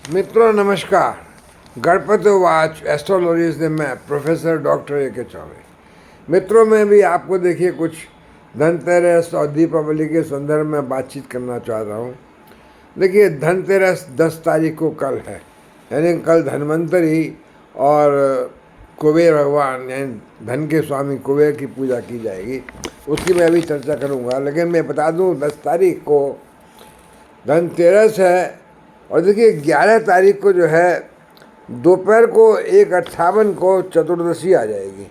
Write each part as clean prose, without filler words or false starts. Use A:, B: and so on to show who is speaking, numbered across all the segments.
A: मित्रों नमस्कार। Ganpati watch astrology से मैं प्रोफेसर डॉक्टर ए.के. चौबे। मित्रों में भी आपको देखिए कुछ धनतेरस और दीपावली के संदर्भ में बातचीत करना चाह रहा हूँ। देखिए धनतेरस 10 तारीख को कल है, यानी कल धन्वंतरी और कुबेर भगवान यानी धन के स्वामी कुबेर की पूजा की जाएगी। उसकी मैं अभी चर्चा करूँगा, लेकिन मैं बता दूँ 10 तारीख को धनतेरस है। और देखिए 11 तारीख को जो है दोपहर को 1:58 को चतुर्दशी आ जाएगी।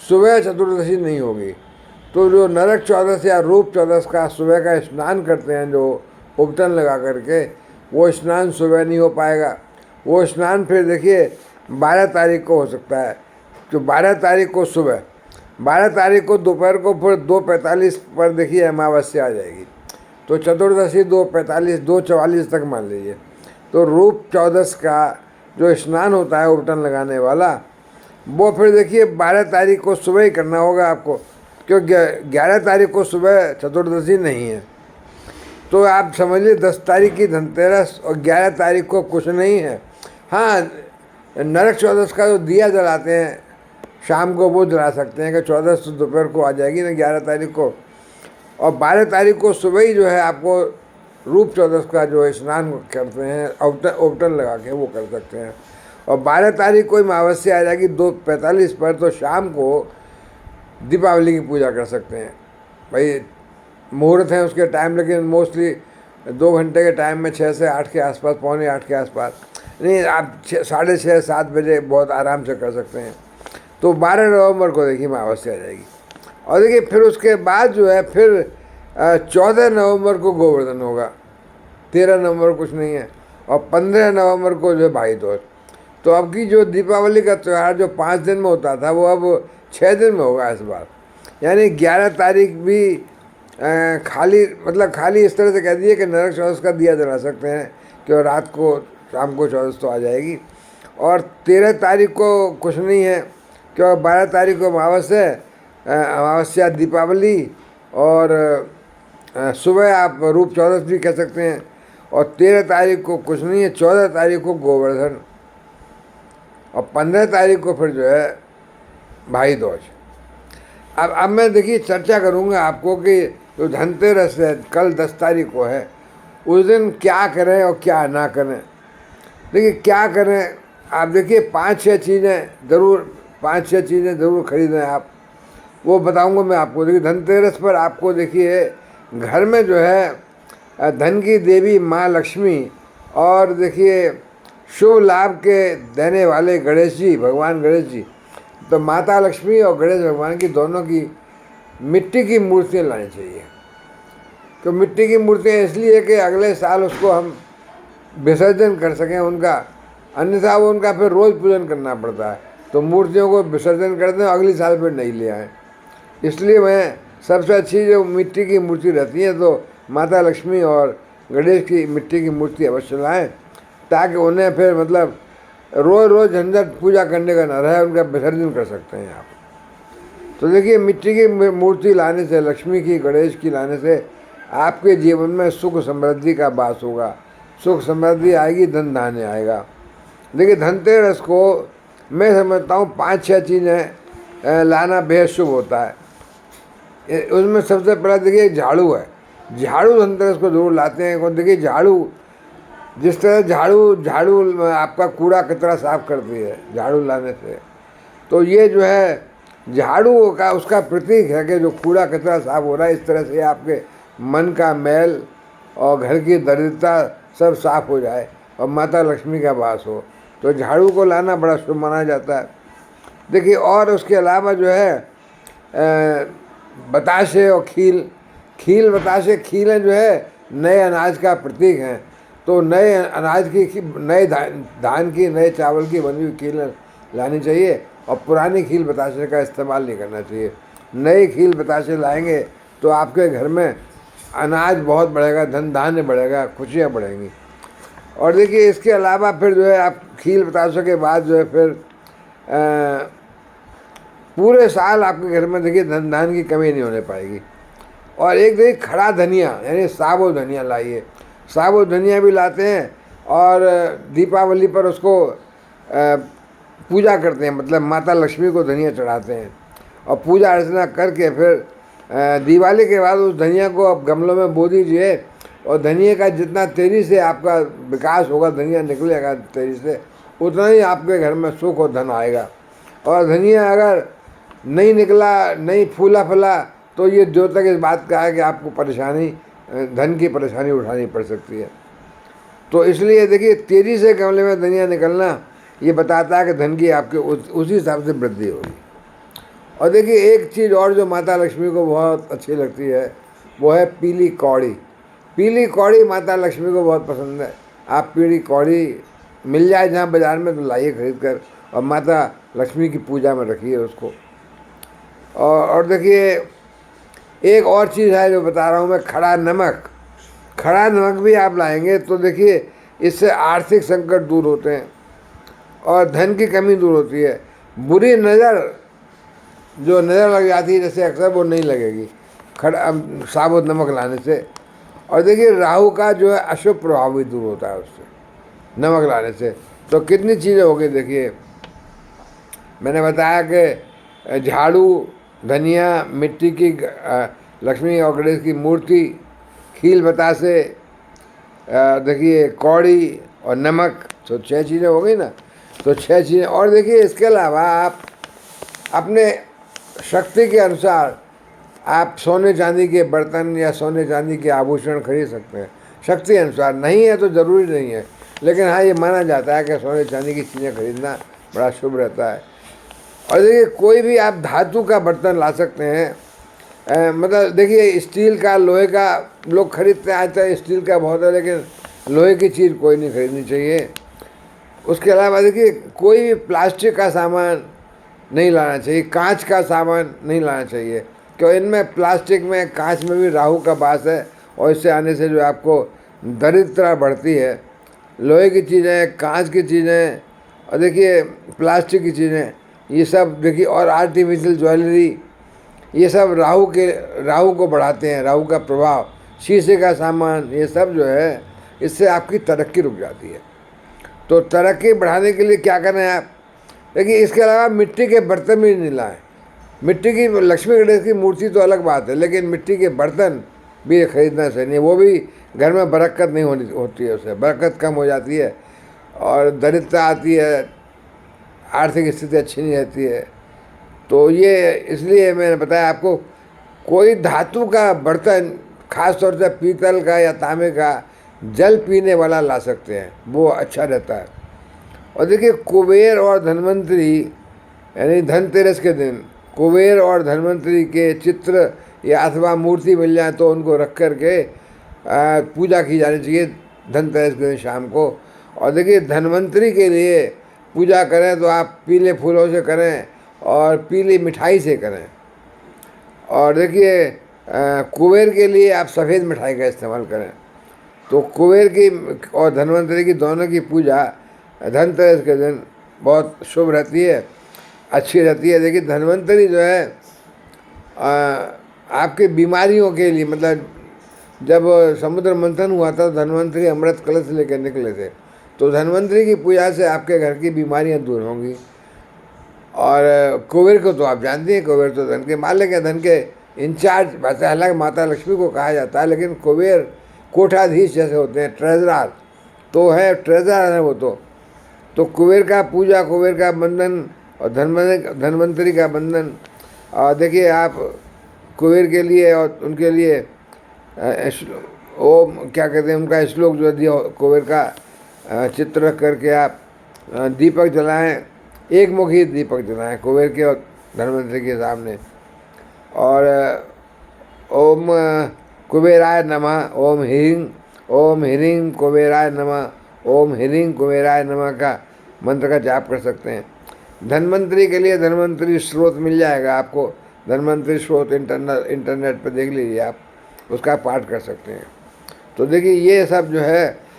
A: सुबह चतुर्दशी नहीं होगी, तो जो नरक चौदस या रूप चौदस का सुबह का स्नान करते हैं जो उपटन लगा करके, वो स्नान सुबह नहीं हो पाएगा। वो स्नान फिर देखिए 12 तारीख को हो सकता है। तो 12 तारीख को सुबह, 12 तारीख को दोपहर को फिर 2:45 पर देखिए अमावस्या आ जाएगी। तो चतुर्दशी 2:45 2:44 तक मान लीजिए। तो रूप चौदस का जो स्नान होता है उपटन लगाने वाला, वो फिर देखिए 12 तारीख को सुबह ही करना होगा आपको, क्योंकि 11 तारीख को सुबह चतुर्दशी नहीं है। तो आप समझिए 10 तारीख की धनतेरस और 11 तारीख को कुछ नहीं है। हाँ, नरक चौदस का जो दिया जलाते हैं शाम को, वो जला सकते हैं कि 14 तो दोपहर को आ जाएगी ना 11 तारीख को। और 12 तारीख को सुबह ही जो है आपको रूप चौदस का जो स्नान करते हैं उपटन लगा के, वो कर सकते हैं। और 12 तारीख को अमावस्या आ जाएगी 2:45 पर, तो शाम को दीपावली की पूजा कर सकते हैं। भाई मुहूर्त है उसके टाइम, लेकिन मोस्टली 2 घंटे के टाइम में 6 से 8 के आसपास, पौने 8 के आसपास नहीं, आप 6:30 7 बजे बहुत आराम से कर सकते हैं। तो 12 नवंबर को देखिए अमावस्या आ जाएगी। और देखिए फिर उसके बाद जो है फिर 14 नवंबर को गोवर्धन होगा, 13 नवंबर कुछ नहीं है, और 15 नवंबर को जो है भाई दूज। तो अब की जो दीपावली का त्यौहार जो 5 दिन में होता था, वो अब 6 दिन में होगा इस बार। यानी 11 तारीख भी खाली, मतलब खाली इस तरह से कह दिए कि नरक चौदस का दिया जला सकते हैं कि रात को शाम को चौदस तो आ जाएगी। और 13 तारीख को कुछ नहीं है, क्योंकि 12 तारीख को अमावस्या दीपावली, और सुबह आप रूप चौदस भी कह सकते हैं। और 13 तारीख को कुछ नहीं है, 14 तारीख को गोवर्धन, और 15 तारीख को फिर जो है भाई दूज। अब मैं देखिए चर्चा करूँगा आपको कि जो धनतेरस है कल 10 तारीख को है, उस दिन क्या करें और क्या ना करें। देखिए क्या करें, आप देखिए 5-6 चीज़ें ज़रूर खरीदें आप, वो बताऊंगा मैं आपको। देखिए धनतेरस पर आपको देखिए घर में जो है धन की देवी माँ लक्ष्मी, और देखिए शुभ लाभ के देने वाले गणेश जी, भगवान गणेश जी, तो माता लक्ष्मी और गणेश भगवान की दोनों की मिट्टी की मूर्तियाँ लानी चाहिए। तो मिट्टी की मूर्तियाँ इसलिए कि अगले साल उसको हम विसर्जन कर सकें उनका, अन्यथा वो उनका फिर रोज़ पूजन करना पड़ता है। तो मूर्तियों को विसर्जन कर दें, अगले साल फिर नहीं ले आएँ। इसलिए मैं सबसे अच्छी जो मिट्टी की मूर्ति रहती है, तो माता लक्ष्मी और गणेश की मिट्टी की मूर्ति अवश्य लाएँ, ताकि उन्हें फिर मतलब रोज़ रोज़ झंझट पूजा करने का न रहे, उनका विसर्जन कर सकते हैं आप। तो देखिए मिट्टी की मूर्ति लाने से, लक्ष्मी की गणेश की लाने से आपके जीवन में सुख समृद्धि का वास होगा, सुख समृद्धि आएगी, धन धान्य आएगा। देखिए धनतेरस को मैं समझता हूँ 5-6 चीज़ें लाना बेहद शुभ होता है। उसमें सबसे पहला देखिए झाड़ू है। झाड़ू धनतेरस को जरूर लाते हैं। देखिए झाड़ू, जिस तरह झाड़ू आपका कूड़ा कचरा साफ करती है झाड़ू लाने से, तो ये जो है झाड़ू का उसका प्रतीक है कि जो कूड़ा कचरा साफ हो रहा है, इस तरह से आपके मन का मैल और घर की दरिद्रता सब साफ हो जाए और माता लक्ष्मी का वास हो। तो झाड़ू को लाना बड़ा शुभ माना जाता है। देखिए और उसके अलावा जो है बताशे और खील बताशे, खीलें जो है नए अनाज का प्रतीक हैं। तो नए अनाज की, नए धान की, नए चावल की बनी हुई खीलें लानी चाहिए, और पुरानी खील बताशे का इस्तेमाल नहीं करना चाहिए। नए खील बताशे लाएंगे तो आपके घर में अनाज बहुत बढ़ेगा, धन धान्य बढ़ेगा, खुशियाँ बढ़ेंगी। और देखिए इसके अलावा फिर जो है आप खील बताशे के बाद जो है फिर पूरे साल आपके घर में देखिए धन धान्य की कमी नहीं होने पाएगी। और एक देखिए खड़ा धनिया यानी साबुत धनिया लाइए। साबुत धनिया भी लाते हैं और दीपावली पर उसको पूजा करते हैं, मतलब माता लक्ष्मी को धनिया चढ़ाते हैं और पूजा अर्चना करके फिर दिवाली के बाद उस धनिया को आप गमलों में बो दीजिए और धनिया का जितना तेजी से आपका विकास होगा, धनिया निकलेगा तेजी से, उतना ही आपके घर में सुख और धन आएगा। और धनिया अगर नहीं निकला, नहीं फूला फला, तो ये द्योतक इस बात का है कि आपको परेशानी, धन की परेशानी उठानी पड़ सकती है। तो इसलिए देखिए, तेज़ी से गमले में धनिया निकलना ये बताता है कि धन की आपके उसी हिसाब से वृद्धि होगी। और देखिए, एक चीज़ और जो माता लक्ष्मी को बहुत अच्छी लगती है वो है पीली कौड़ी। पीली कौड़ी माता लक्ष्मी को बहुत पसंद है। आप पीली कौड़ी मिल जाए जहाँ बाज़ार में तो लाइए खरीद कर और माता लक्ष्मी की पूजा में रखिए उसको। और देखिए, एक और चीज़ है जो बता रहा हूँ मैं, खड़ा नमक। खड़ा नमक भी आप लाएंगे तो देखिए, इससे आर्थिक संकट दूर होते हैं और धन की कमी दूर होती है। बुरी नज़र जो नज़र लग जाती है जैसे अक्सर, वो नहीं लगेगी खड़ा साबुत नमक लाने से। और देखिए, राहु का जो है अशुभ प्रभाव भी दूर होता है उससे, नमक लाने से। तो कितनी चीज़ें हो गई देखिए, मैंने बताया कि झाड़ू, धनिया, मिट्टी की लक्ष्मी और गणेश की मूर्ति, खील बतासे, देखिए कौड़ी और नमक, तो 6 चीज़ें हो गई ना। तो 6 चीज़ें। और देखिए, इसके अलावा आप अपने शक्ति के अनुसार आप सोने चांदी के बर्तन या सोने चांदी के आभूषण खरीद सकते हैं, शक्ति अनुसार। नहीं है तो ज़रूरी नहीं है, लेकिन हाँ, ये माना जाता है कि सोने चांदी की चीज़ें खरीदना बड़ा शुभ रहता है। और देखिए, कोई भी आप धातु का बर्तन ला सकते हैं। मतलब देखिए, स्टील का, लोहे का लोग खरीदते हैं आजकल, स्टील का बहुत है, लेकिन लोहे की चीज़ कोई नहीं खरीदनी चाहिए। उसके अलावा देखिए, कोई भी प्लास्टिक का सामान नहीं लाना चाहिए, कांच का सामान नहीं लाना चाहिए, क्योंकि इनमें प्लास्टिक में, कांच में भी राहु का वास है और इससे आने से जो आपको दरिद्रता बढ़ती है। लोहे की चीज़ें, कांच की चीज़ें और देखिए प्लास्टिक की चीज़ें, ये सब देखिए, और आर्टिफिशियल ज्वेलरी, ये सब राहु को बढ़ाते हैं, राहु का प्रभाव। शीशे का सामान, ये सब जो है, इससे आपकी तरक्की रुक जाती है। तो तरक्की बढ़ाने के लिए क्या करें आप? देखिए, इसके अलावा मिट्टी के बर्तन भी नहीं लाएं। मिट्टी की लक्ष्मी गणेश की मूर्ति तो अलग बात है, लेकिन मिट्टी के बर्तन भी खरीदना चाहिए नहीं। वो भी घर में बरकत नहीं होती है, उससे बरकत कम हो जाती है और दरिद्रता आती है, आर्थिक स्थिति अच्छी नहीं रहती है। तो ये इसलिए मैंने बताया आपको, कोई धातु का बर्तन, खास तौर से पीतल का या तांबे का, जल पीने वाला ला सकते हैं, वो अच्छा रहता है। और देखिए, कुबेर और धन्वंतरी, यानी धनतेरस के दिन कुबेर और धन्वंतरी के चित्र या अथवा मूर्ति मिल जाए तो उनको रख कर के पूजा की जानी चाहिए धनतेरस के दिन शाम को। और देखिए, धन्वंतरी के लिए पूजा करें तो आप पीले फूलों से करें और पीली मिठाई से करें। और देखिए, कुबेर के लिए आप सफ़ेद मिठाई का इस्तेमाल करें। तो कुबेर की और धन्वंतरी की दोनों की पूजा धनतेरस के दिन बहुत शुभ रहती है, अच्छी रहती है। देखिए, धन्वंतरी जो है आपके बीमारियों के लिए, मतलब जब समुद्र मंथन हुआ था, धन्वंतरी अमृत कलश लेकर निकले थे। तो धन्वंतरी की पूजा से आपके घर की बीमारियां दूर होंगी। और कुबेर को तो आप जानते हैं, कुबेर तो धन के मालिक है, धन के इंचार्ज। वैसे हालांकि माता लक्ष्मी को कहा जाता है, लेकिन कुबेर कोठाधीश जैसे होते हैं, ट्रेजरार तो है, ट्रेजरार है वो तो कुबेर का पूजा, कुबेर का बंधन और धन्वंतरी का बंधन। और देखिए, आप कुबेर के लिए और उनके लिए वो क्या कहते हैं, उनका श्लोक जो दिया, कुबेर का चित्र रख करके आप दीपक जलाएं, एक मुखी दीपक जलाएं कुबेर के और धन्वंतरी के सामने। और ओम कुबेराय नमः, ओम ह्रीं कुबेराय नमः, ओम ह्रीं कुबेराय नमः का मंत्र का जाप कर सकते हैं। धन्वंतरी के लिए धन्वंतरी स्रोत मिल जाएगा आपको, धन्वंतरी स्रोत इंटरनेट पर देख लीजिए, आप उसका पाठ कर सकते हैं। तो देखिए, ये सब जो है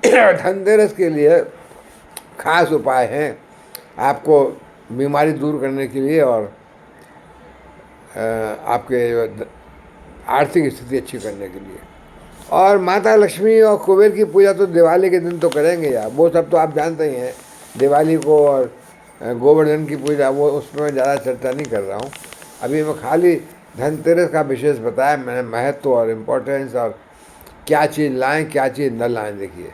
A: धनतेरस के लिए खास उपाय हैं आपको बीमारी दूर करने के लिए और आपके आर्थिक स्थिति अच्छी करने के लिए। और माता लक्ष्मी और कुबेर की पूजा तो दिवाली के दिन तो करेंगे यार, वो सब तो आप जानते ही हैं। दिवाली को और गोवर्धन की पूजा, वो उसमें ज़्यादा चर्चा नहीं कर रहा हूँ। अभी मैं खाली धनतेरस का विशेष बताया मैंने, महत्व और इम्पोर्टेंस और क्या चीज़ लाएं क्या चीज़ न लाएं। देखिए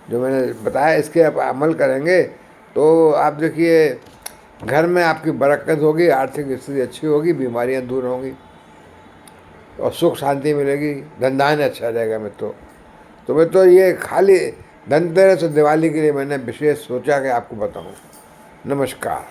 A: जो मैंने बताया इसके आप अमल करेंगे तो आप देखिए घर में आपकी बरकत होगी, आर्थिक स्थिति अच्छी होगी, बीमारियां दूर होंगी और सुख शांति मिलेगी, धंधान अच्छा रहेगा मित्रों। तो मित्रों ये खाली धनतेरस और दिवाली के लिए मैंने विशेष सोचा कि आपको बताऊं। नमस्कार।